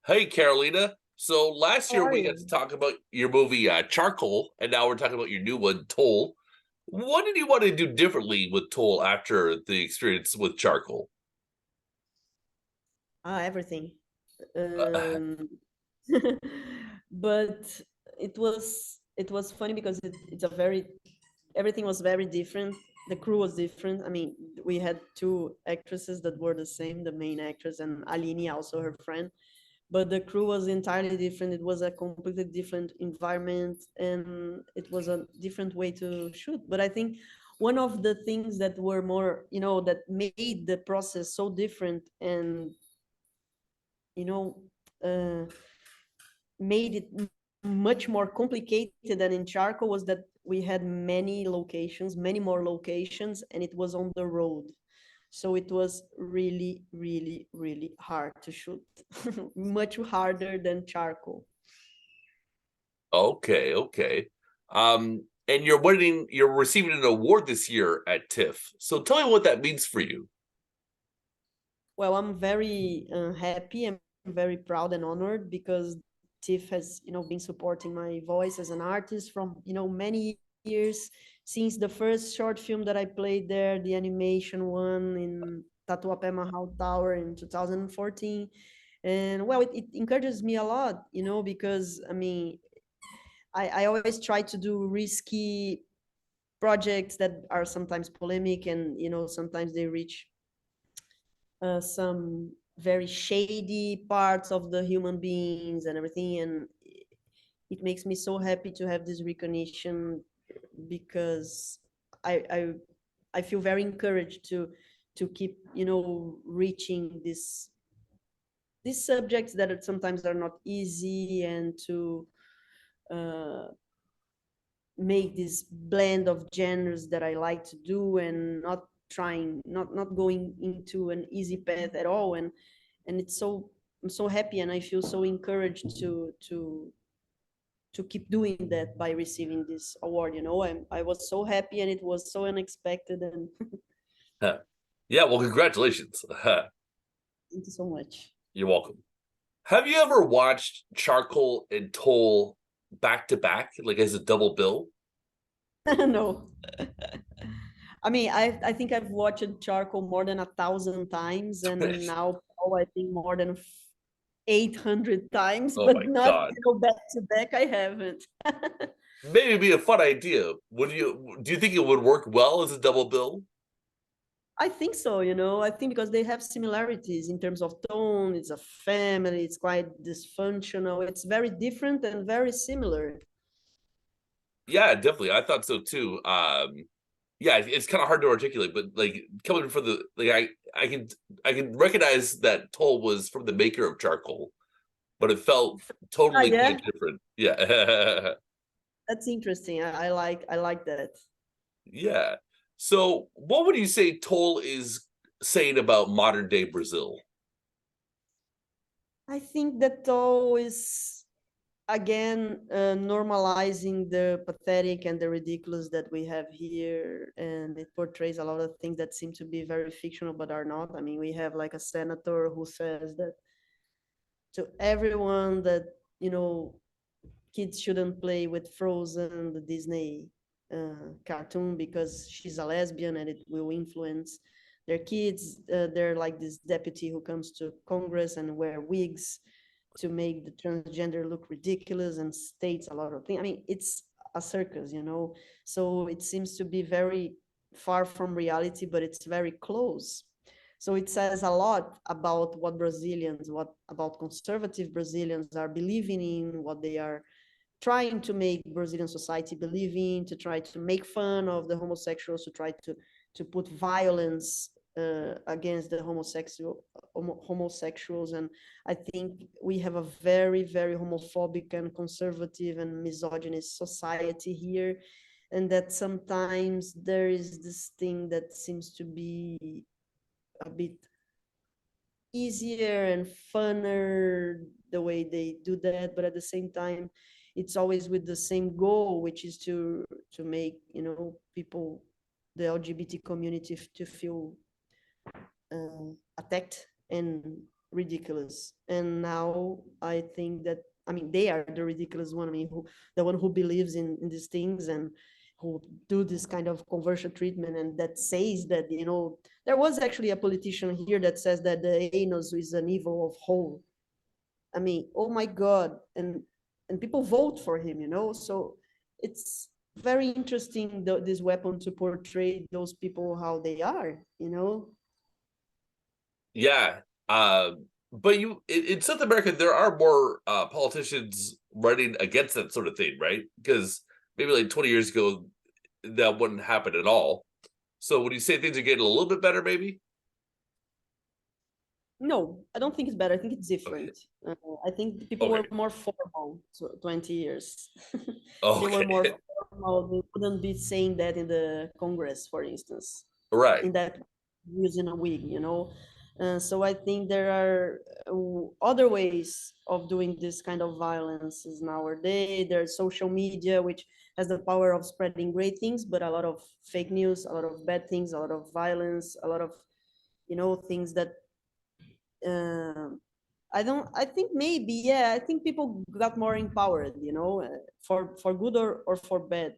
Hey, Carolina. So last How year are we got to you? talk about your movie Charcoal, and now we're talking about your new one, Toll. What did you want to do differently with Toll after the experience with Charcoal? Everything. Uh, Um, but it was funny because it's a very everything was very different. The crew was different. I mean, we had two actresses that were the same, the main actress and Aline, also her friend. But the crew was entirely different. It was a completely different environment, and it was a different way to shoot. But I think one of the things that were more, that made the process so different and you know uh, made it much more complicated than in charcoal was that we had many more locations, and it was on the road. So it was really, really, really hard to shoot. Much harder than charcoal. okay, okay. And you're receiving an award this year at TIFF. So tell me what that means for you. Well, I'm very happy. I'm very proud and honored because TIFF has, been supporting my voice as an artist from, many years, since the first short film that I played there, the animation one in Tatuapé Mahal Tower in 2014. And well, it encourages me a lot, because I mean, I always try to do risky projects that are sometimes polemic, and, sometimes they reach some very shady parts of the human beings and everything. And it makes me so happy to have this recognition, because I I, I feel very encouraged to keep, reaching these subjects that sometimes are not easy, and to uh, make this blend of genres that I like to do, and not going into an easy path at all. And I'm so happy, and I feel so encouraged to keep doing that by receiving this award. I was so happy, and it was so unexpected, and Huh. Yeah, well, congratulations. thank you so much. You're welcome. Have you ever watched Charcoal and Toll back to back, like as a double bill? No. I mean, I think I've watched charcoal more than 1,000 times, and now I think more than 800 times, Oh but my not, god. back to back. I haven't. Maybe it'd be a fun idea. Would you do you think it would work well as a double bill? I think so. I think because they have similarities in terms of tone. It's a family. It's quite dysfunctional. It's very different and very similar. Yeah, definitely. I thought so too. Yeah, it's kind of hard to articulate, but like coming from the like I can recognize that Toll was from the maker of Charcoal, but it felt Ah, totally yeah, quite different. Yeah. that's interesting. I like that. Yeah. So what would you say Toll is saying about modern day Brazil? I think that all is again normalizing the pathetic and the ridiculous that we have here, and it portrays a lot of things that seem to be very fictional but are not. I mean, we have like a senator who says that to everyone that, you know kids shouldn't play with Frozen, the Disney cartoon, because she's a lesbian and it will influence their kids. They're like this deputy who comes to Congress and wear wigs to make the transgender look ridiculous and states a lot of things. I mean, it's a circus. So it seems to be very far from reality, but it's very close. So it says a lot about what about conservative Brazilians are believing in, what they are trying to make Brazilian society believe in, to try to make fun of the homosexuals, to try to put violence against the homosexuals. And I think we have a very, very homophobic and conservative and misogynist society here, and that sometimes there is this thing that seems to be a bit easier and funner the way they do that, but at the same time it's always with the same goal, which is to make, people, the LGBT community, to feel attacked and ridiculous. And now I think that, I mean, they are the ridiculous one. I mean, the one who believes in these things and who do this kind of conversion treatment, and that says that, there was actually a politician here that says that the anus is an evil of whole. I mean, oh my God. And people vote for him, so it's very interesting, this weapon to portray those people how they are. Yeah. But in South America, there are more politicians running against that sort of thing, right? Because maybe like 20 years ago, that wouldn't happen at all. So would you say things are getting a little bit better, maybe? No, I don't think it's better. I think it's Okay. different. I think people were Okay. more formal 20 years. They were more Okay. formal. They wouldn't be saying that in the Congress, for instance, Right. in that using a wig. So I think there are other ways of doing this kind of violences nowadays. There's social media, which has the power of spreading great things, but a lot of fake news, a lot of bad things, a lot of violence, a lot of things that um I think maybe, yeah, I think people got more empowered, for good or for bad.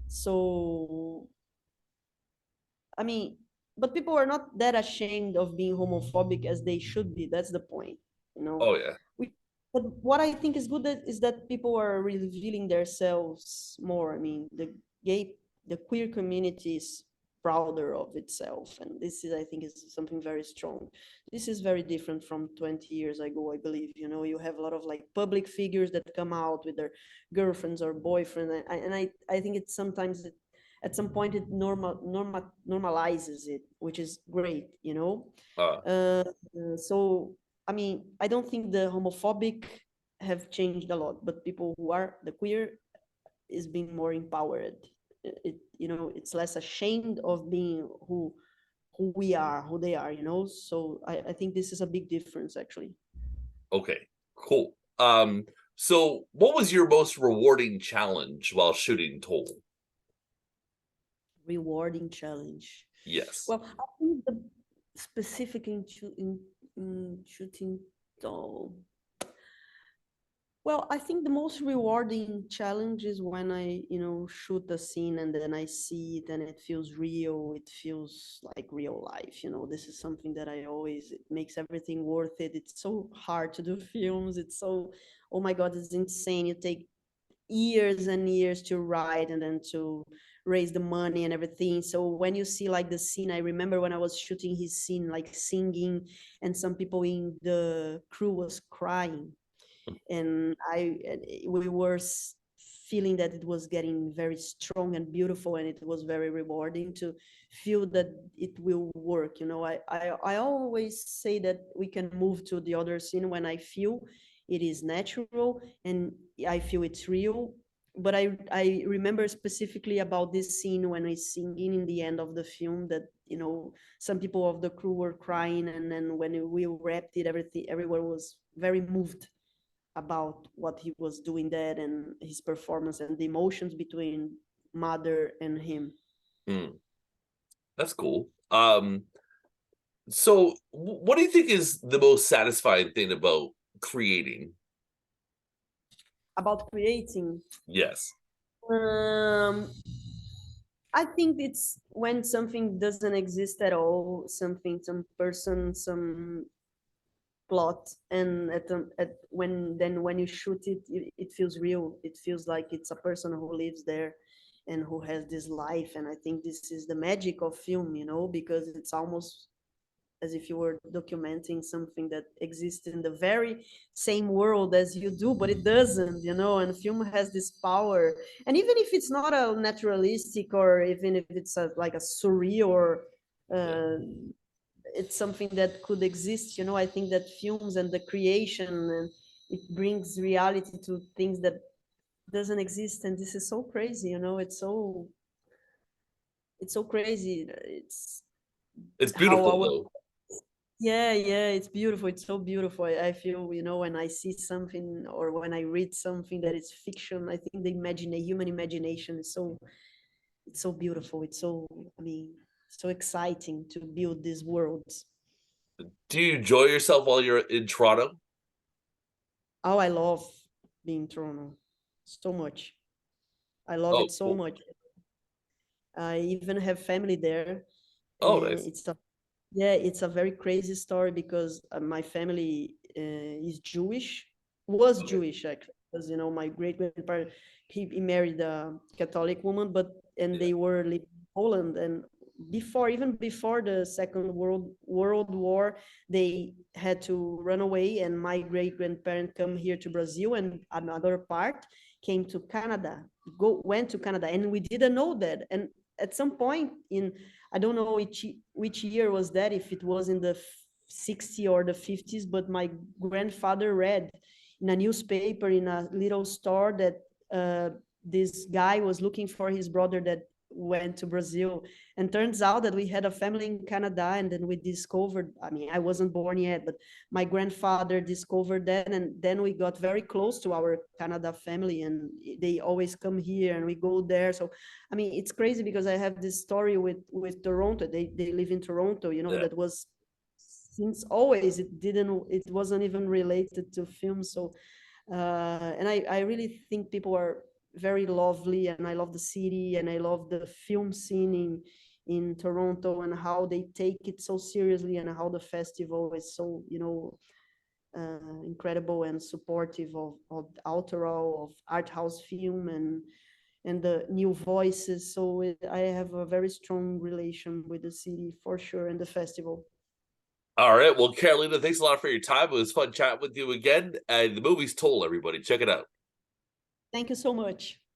So I mean, but people are not that ashamed of being homophobic as they should be. That's the point, you know. Oh yeah. We, but what I think is good is that people are revealing themselves more. I mean, the queer community is prouder of itself, and this is, I think, is something very strong. This is very different from 20 years ago, I believe. You have a lot of like public figures that come out with their girlfriends or boyfriend, and I think it's sometimes at some point it normalizes it, which is great. Uh, uh, so I mean, I don't think the homophobic have changed a lot, but people who are the queer is being more empowered. It's less ashamed of being who we are, who they are. So I think this is a big difference, actually. okay. Cool. So what was your most rewarding challenge while shooting Toll? Rewarding challenge. Yes. Well, I think the specific in shooting doll. Well, I think the most rewarding challenge is when I shoot a scene and then I see it and it feels real. It feels like real life. This is something that it makes everything worth it. It's so hard to do films. It's so, oh my God, it's insane. You take years and years to write and then to raise the money and everything. So when you see like the scene, I remember when I was shooting his scene, like singing, and some people in the crew was crying, and we were feeling that it was getting very strong and beautiful, and it was very rewarding to feel that it will work. I always say that we can move to the other scene when I feel it is natural and I feel it's real. But I remember specifically about this scene when I singing in the end of the film that some people of the crew were crying, and then when we wrapped it, everyone was very moved about what he was doing there and his performance and the emotions between mother and him. Hmm, that's cool. So what do you think is the most satisfying thing about creating? About creating, Yes. um, I think it's when something doesn't exist at all, some person, some plot, and when you shoot it, it feels real. It feels like it's a person who lives there and who has this life. And I think this is the magic of film, because it's almost as if you were documenting something that exists in the very same world as you do, but it doesn't. And film has this power. And even if it's not a naturalistic, or even if it's like a surreal, or Yeah. uh, it's something that could exist. I think that films and the creation, and it brings reality to things that doesn't exist, and this is so crazy. It's so crazy. It's It's how beautiful our though. Yeah, yeah, it's beautiful. It's so beautiful. I feel, when I see something or when I read something that is fiction, I think the human imagination is it's so beautiful. It's so, I mean, so exciting to build these worlds. Do you enjoy yourself while you're in Toronto? Oh, I love being in Toronto so much. I love Oh, it so cool. much. I even have family there, Oh, and nice. it's a very crazy story because my family is Jewish, was Okay. Jewish actually, because my great grandpa he married a Catholic woman, but and Yeah. they were living in Poland, and even before the Second World War, they had to run away, and my great grandparent come here to Brazil, and another part came to Canada, went to Canada, and we didn't know that, and at some point in I don't know which year was that, if it was in the 60s or the 50s, but my grandfather read in a newspaper in a little store that this guy was looking for his brother that went to Brazil. And turns out that we had a family in Canada, and then we discovered, I mean, I wasn't born yet, but my grandfather discovered that, and then we got very close to our Canada family, and they always come here and we go there. So I mean, it's crazy because I have this story with Toronto. They live in Toronto, Yeah. that was since always. It wasn't even related to film. So and I really think people are very lovely, and I love the city, and I love the film scene in Toronto, and how they take it so seriously, and how the festival is so incredible and supportive of autoral, of art house film, and the new voices. So I have a very strong relation with the city for sure, and the festival. All right. Well, Carolina, thanks a lot for your time. It was fun chatting with you again. And the movie's Toll, everybody. Check it out. Thank you so much.